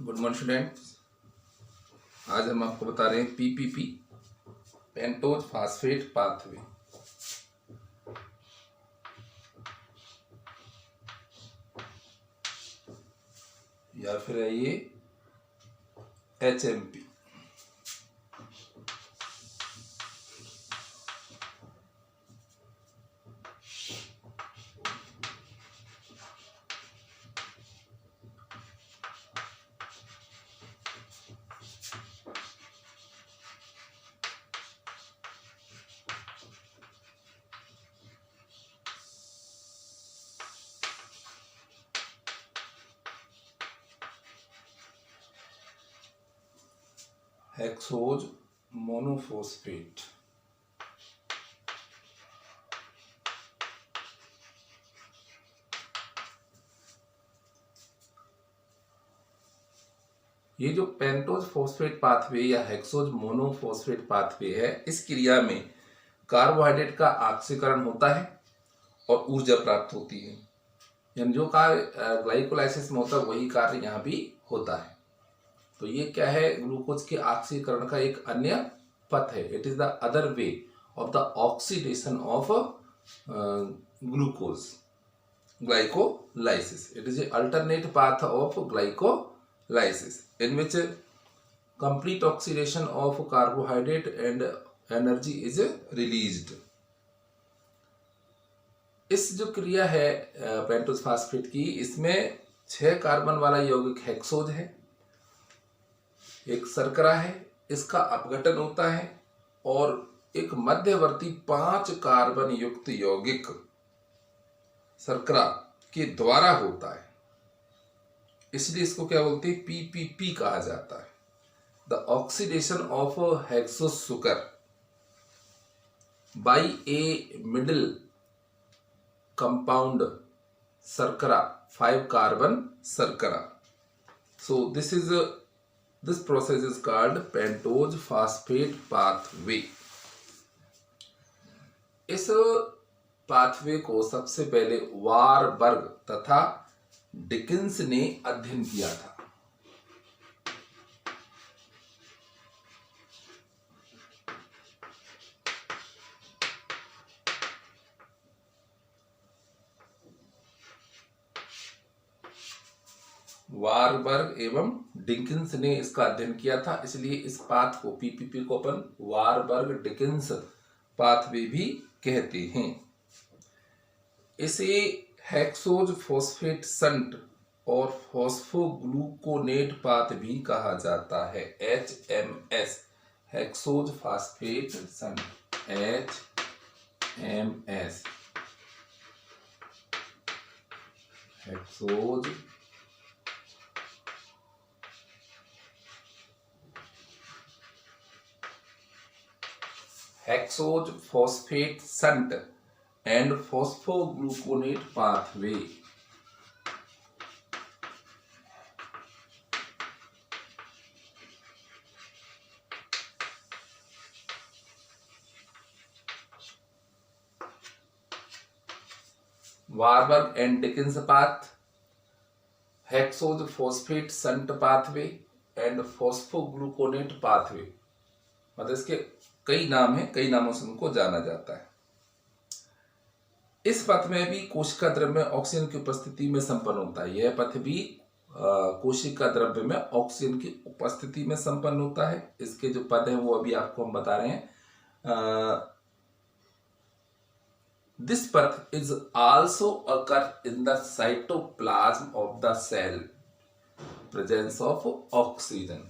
Good morning students. आज हम आपको बता रहे हैं पीपीपी, पेंटोज फास्फेट पाथवे। या फिर है ये एचएमपी। Hexose monophosphate. ये जो पेंटोज फॉस्फेट पाथवे या हेक्सोज मोनोफॉस्फेट पाथवे है, इस क्रिया में कार्बोहाइड्रेट का ऑक्सीकरण होता है और ऊर्जा प्राप्त होती है। यानी जो कार्य ग्लाइकोलाइसिस में होता है वही कार्य यहाँ भी होता है। तो ये क्या है? ग्लूकोज के ऑक्सीकरण का एक अन्य पथ है। It is the other way of the oxidation of glucose, glycolysis. It is an alternate path of glycolysis in which complete oxidation of carbohydrate and energy is released. इस जो क्रिया है पेंटोज फास्फेट की, इसमें 6 कार्बन वाला यौगिक hexose है, एक शर्करा है, इसका अपघटन होता है, और एक मध्यवर्ती 5 कार्बन युक्त यौगिक शर्करा के द्वारा होता है। इसलिए इसको क्या बोलते हैं? पीपीपी कहा जाता है। The oxidation of hexose sugar by a middle compound शर्करा, 5 कार्बन शर्करा। सो this process is called pentose phosphate pathway. इस पाथवे को सबसे पहले वारबर्ग तथा डिकिंस ने अध्ययन किया था। वारबर्ग एवं डिकिंस ने इसका अध्ययन किया था, इसलिए इस पाथ को, पीपीपी को अपन वारबर्ग डिकिंस पाथवे भी कहते हैं। इसे हेक्सोज फॉस्फेट शंट और फॉस्फोग्लूकोनेट पाथ भी कहा जाता है, HMS, hexose phosphate shunt, HMS, hexose hexose phosphate shunt and phosphogluconate pathway. Warburg and Dickens path, hexose phosphate shunt pathway and phosphogluconate pathway. मतलब इसके कई नाम हैं, कई नामों से उनको जाना जाता है। इस पथ में भी कोशिका द्रव्य में ऑक्सीजन की उपस्थिति में संपन्न होता है। यह पथ भी कोशिका द्रव्य में ऑक्सीजन की उपस्थिति में संपन्न होता है। इसके जो पद हैं वो अभी आपको हम बता रहे हैं। This path is also occur in the cytoplasm of the cell, presence of oxygen.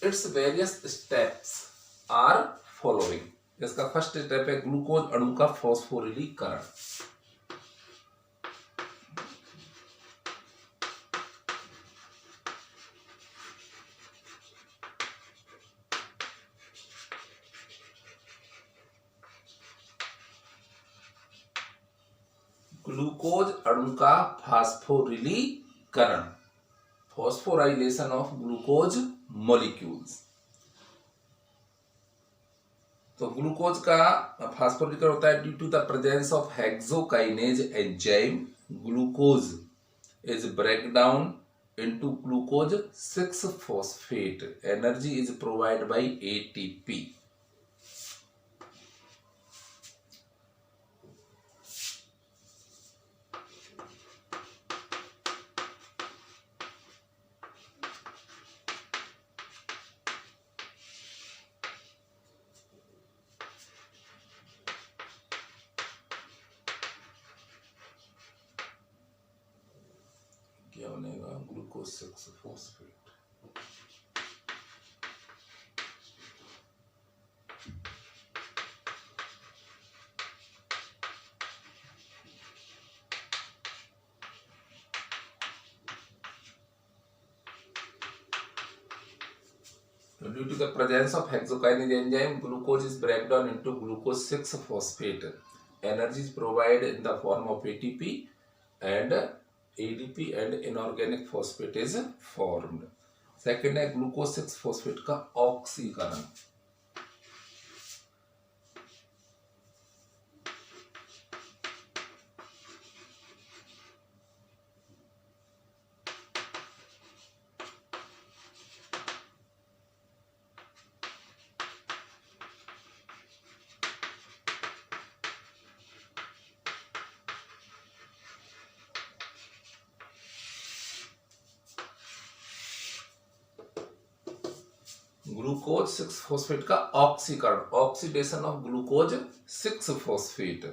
Its various steps are following. इसका फर्स्ट स्टेप है ग्लूकोज अणु का फॉस्फोरिलीकरण। ग्लूकोज अणु का फास्फोरिलीकरण, फॉस्फोराइलेशन ऑफ ग्लूकोज मॉलिक्यूल्स। तो ग्लूकोज का फास्फोरिलीकरण होता है due to the presence of hexokinase enzyme. Glucose is break down into glucose 6-phosphate. Energy is provided by ATP. क्या बनेगा? Glucose 6-phosphate. Due to the presence of hexokinase enzyme, glucose is break down into glucose 6-phosphate. Energy is provided in the form of ATP and ADP and inorganic phosphate is formed. Second है glucose 6-phosphate का ऑक्सीकरण. Glucose 6-phosphate का ऑक्सीकरण, oxidation of glucose 6-phosphate.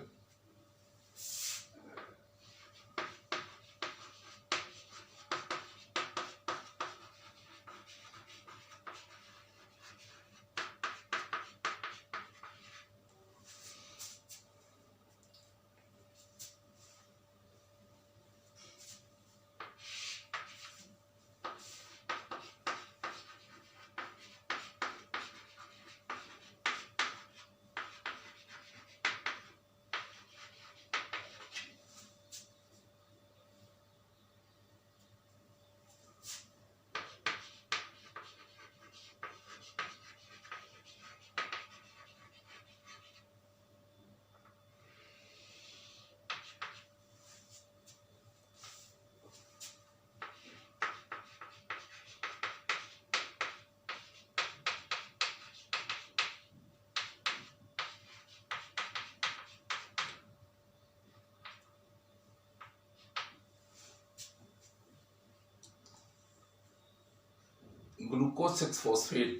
Glucose 6-phosphate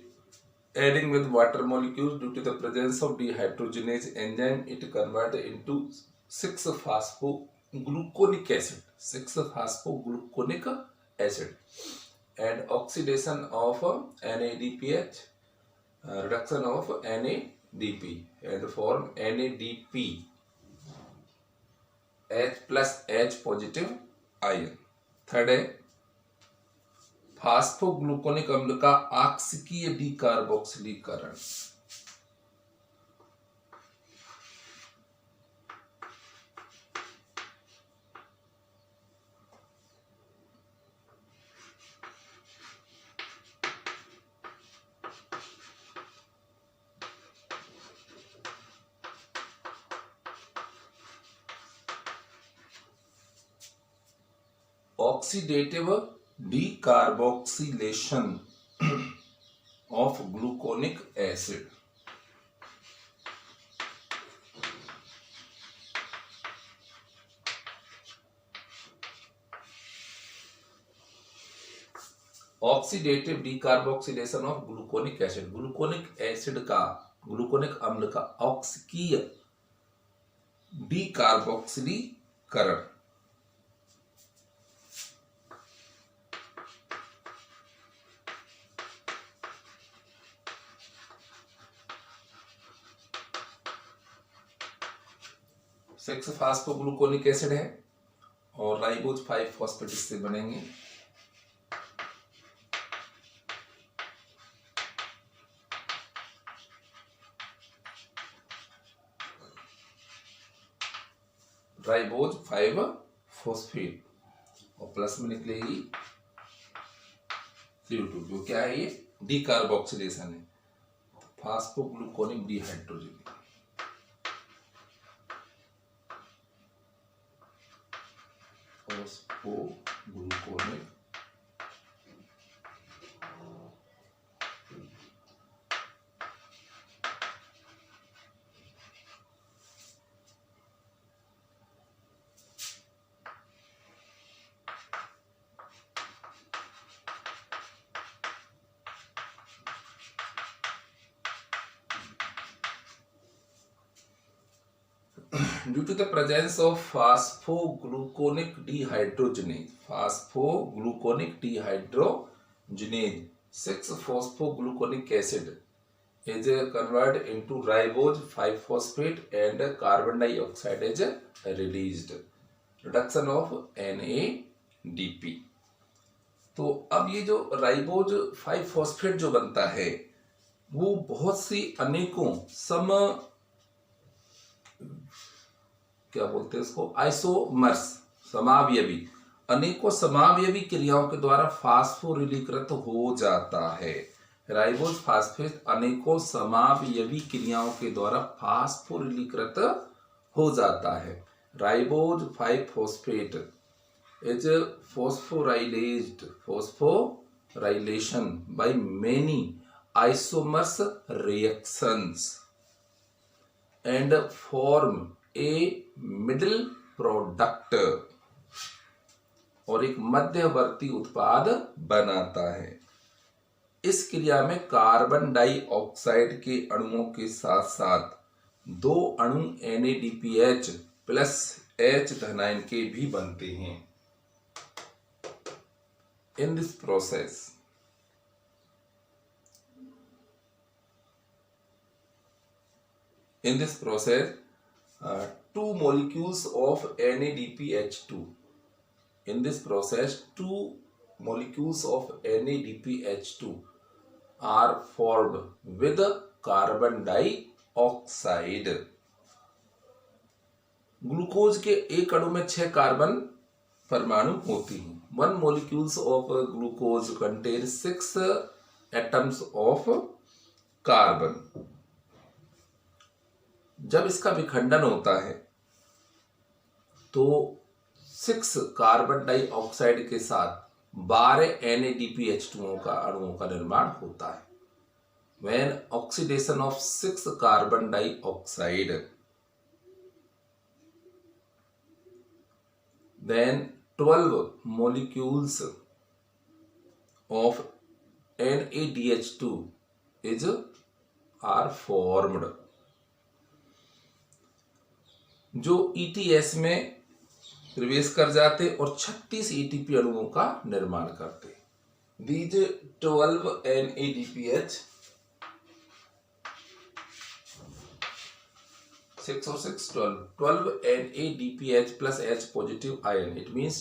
adding with water molecules due to the presence of dehydrogenase enzyme, it converts into 6-phosphogluconic acid. 6-phosphogluconic acid and oxidation of NADPH, reduction of NADP and form NADP H plus H positive ion. Third है फास्फोग्लूकोनिक अम्ल का आक्सीय डीकार्बोक्सिलीकरण. Oxidative decarboxylation of gluconic acid. Oxidative decarboxylation of gluconic acid. Gluconic acid का, gluconic अम्ल का ऑक्सीय डीकार्बोक्सिलीकरण. Six फास्फोग्लूकोनिक acid है और ribose 5-phosphate इससे बनेंगे. राइबोज 5-phosphate और प्लस में निकलेगी CO2. जो क्या है? ये डीकार्बोक्सिलेशन है. फास्फोग्लूकोनिक dehydrogen. फास्फोग्लूकोनिक Due to the presence of phosphogluconic dehydrogenase, 6-phosphogluconic acid is converted into ribose 5-phosphate and carbon dioxide is released. Reduction of NADP. तो अब ये जो राइबोज 5-फॉस्फेट जो बनता है वो बहुत सी अनेकों क्या बोलते हैं इसको, आइसोमर्स, समावयवी, अनेकों समावयवी क्रियाओं के द्वारा फास्फोरिलीकृत हो जाता है। राइबोज फास्फेट अनेकों समावयवी क्रियाओं के द्वारा फास्फोरिलीकृत हो जाता है। Ribose five phosphate is phosphorylation by many isomers reactions and form a middle product और एक मध्यवर्ती उत्पाद बनाता है। इस क्रिया में कार्बन डाइऑक्साइड के अणुओं के साथ साथ 2 अणु NADPH प्लस H धनायन के भी बनते हैं। In this process, two molecules of NADPH2. In this process, 2 molecules of NADPH2 are formed with carbon dioxide. Glucose के एक अणु में 6 कार्बन परमाणु होती हैं। 1 molecules of glucose contain 6 atoms of carbon. जब इसका विखंडन होता है तो 6 कार्बन डाइऑक्साइड के साथ 12 NADPH2 का अणुओं का निर्माण होता है। When oxidation of 6 carbon dioxide, then 12 molecules of NADH2 are formed, जो ETS में प्रवेश कर जाते और 36 ATP अणुओं का निर्माण करते। These 12 NADPH 6 or 6 12 NADPH plus H positive ion. It means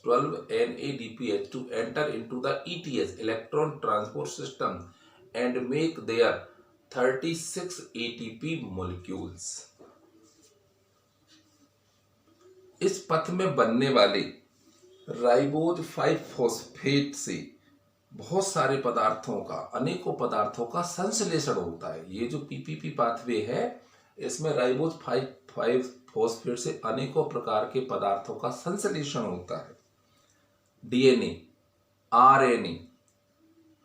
12 NADPH to enter into the ETS electron transport system and make their 36 ATP molecules. इस पथ में बनने वाले राइबोज 5-फॉस्फेट से बहुत सारे पदार्थों का, अनेकों पदार्थों का संश्लेषण होता है। ये जो PPP पाथवे है इसमें राइबोज 5-फॉस्फेट से अनेकों प्रकार के पदार्थों का संश्लेषण होता है। DNA, RNA,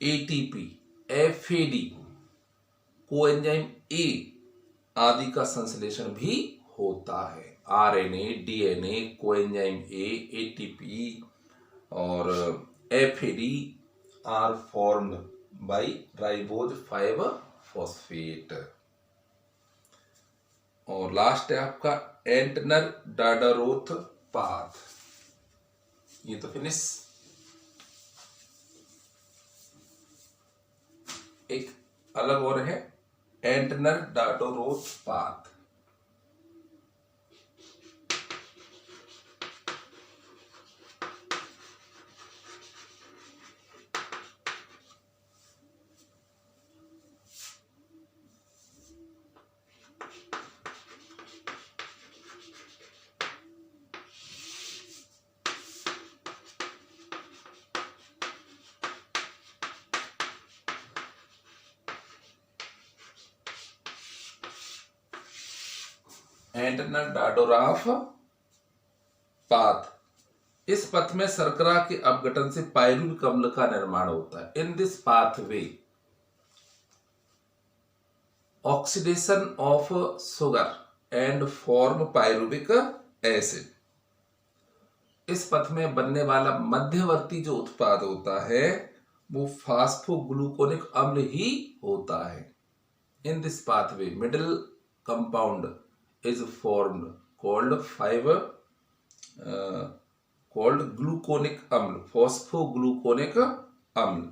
ATP, FAD, coenzyme A आदि का संश्लेषण भी होता है। RNA, DNA, coenzyme A, ATP और FAD are formed by ribose 5-फॉस्फेट। और लास्ट है आपका एंटनर डाडरोथ पाथ। ये तो फिनिश। एक अलग और है एंटनर डाडरोथ पाथ। एंटनर डाडोराफ पाथ। इस पथ में शर्करा के अपघटन से पायरुविक अम्ल का निर्माण होता है। In this pathway oxidation of sugar and form pyruvic acid. इस पथ में बनने वाला मध्यवर्ती जो उत्पाद होता है वो फास्फोग्लूकोनिक अम्ल ही होता है। In this pathway middle compound is formed called gluconic अम्ल, फॉस्फोग्लूकोनिक अम्ल।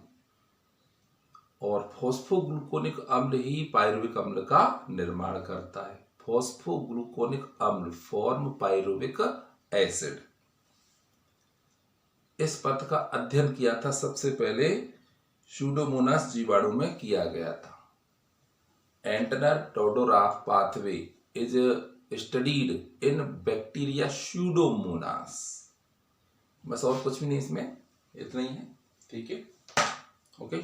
और फॉस्फोग्लूकोनिक अम्ल ही पायरुविक अम्ल का निर्माण करता है। फॉस्फोग्लूकोनिक अम्ल फॉर्म पायरुविक एसिड। इस पद का अध्ययन किया था सबसे पहले स्यूडोमोनास जीवाणु में किया गया था। Entner Doudoroff pathway is studied in bacteria pseudomonas. बस और कुछ भी नहीं, इसमें इतना ही है। ठीक है, ओके।